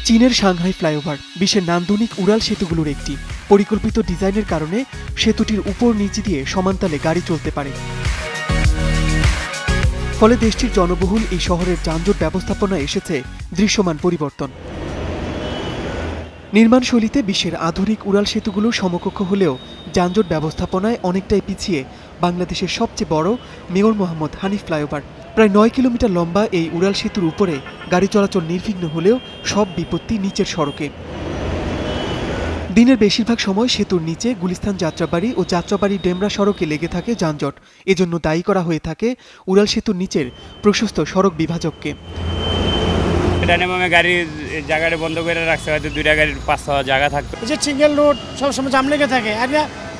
চীনের Shanghai flyover বিশ্বের নান্দনিক উড়াল সেতুগুলোর একটি। পরিকল্পিত ডিজাইনের কারণে সেতুটির উপর নিচ দিয়ে সমান্তরালে গাড়ি চলতে পারে। ফলে দেশটির জনবহুল এই শহরের যানজট ব্যবস্থাপনায় এসেছে দৃশ্যমান পরিবর্তন। নির্মাণশৈলীতে বিশ্বের আধুনিক উড়াল সেতুগুলো সমকক্ষ হলেও যানজট ব্যবস্থাপনায় অনেকটাই পিছিয়ে বাংলাদেশের সবচেয়ে বড় মেয়র মোহাম্মদ হানিফ ফ্লাইওভার। প্রায় ৯ কিলোমিটার লম্বা এই উড়াল সেতুর উপরে গাড়ি চলাচল নির্বিঘ্ন হলেও সব বিপত্তি নিচের সড়কে। দিনের বেশিরভাগ সময় সেতুর নিচে গুলিস্তান যাত্রাবাড়ি ও যাত্রাবাড়ি ডেমরা সড়কে লেগে থাকে যানজট। এজন্য দায়ী করা হয়ে থাকে উড়াল সেতুর নিচের প্রশস্ত সড়ক বিভাজককে। গাড়ির জায়গাটা বন্ধ করে রাখছে, হয়তো দুইটা গাড়ির ৫-৬ জায়গা থাকতো। যে সিঙ্গেল রোড সবসময় জাম লেগে থাকে, আর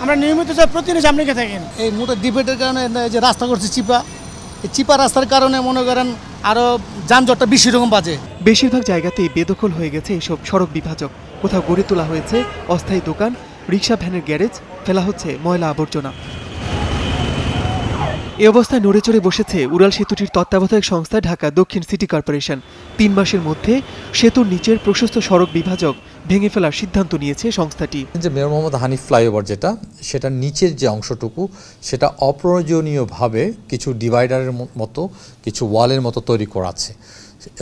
আমরা নিয়মিত প্রতিদিন জাম লেগে থাকেন। এই মোটর ডিবেটের কারণে যে রাস্তা করছে চিপা, এই চিপা রাস্তার কারণে মনে করেন আরও যানজটটা বেশি রকম বাজে। বেশিরভাগ জায়গাতেই বেদখল হয়ে গেছে এসব সড়ক বিভাজক। কোথাও গড়ে তোলা হয়েছে অস্থায়ী দোকান, রিক্সা ভ্যানের গ্যারেজ, ফেলা হচ্ছে ময়লা আবর্জনা। এ অবস্থায় নড়েচড়ে বসেছে উড়াল সেতুটির তত্ত্বাবধায়ক সংস্থা ঢাকা দক্ষিণ সিটি কর্পোরেশন। ৩ মাসের মধ্যে সেতুর নিচের প্রশস্ত সড়ক বিভাজক ভেঙে ফেলার সিদ্ধান্ত নিয়েছে সংস্থাটি। যে মেয়র মোহাম্মদ হানিফ ফ্লাইওভার সেটা নিচের যে অংশটুকু সেটা অপ্রয়োজনীয়ভাবে কিছু ডিভাইডারের মতো, কিছু ওয়ালের মতো তৈরি করা আছে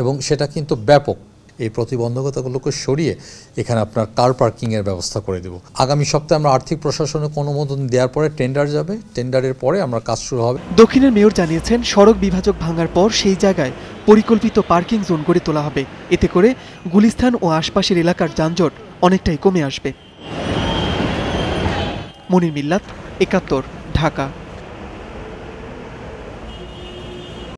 এবং সেটা কিন্তু ব্যাপক। এই প্রতিবন্ধকতাগুলোকে সরিয়ে এখানে আপনার কার পার্কিংয়ের ব্যবস্থা করে দেব। আগামী সপ্তাহে আমরা আর্থিক প্রশাসনের অনুমোদন দেওয়ার পরে টেন্ডার যাবে, টেন্ডারের পরে আমরা কাজ শুরু হবে। দক্ষিণের মেয়র জানিয়েছেন, সড়ক বিভাজক ভাঙার পর সেই জায়গায় পরিকল্পিত পার্কিং জোন গড়ে তোলা হবে। এতে করে গুলিস্তান ও আশপাশের এলাকার যানজট অনেকটাই কমে আসবে। মনির মিল্লাত, ৭১, ঢাকা।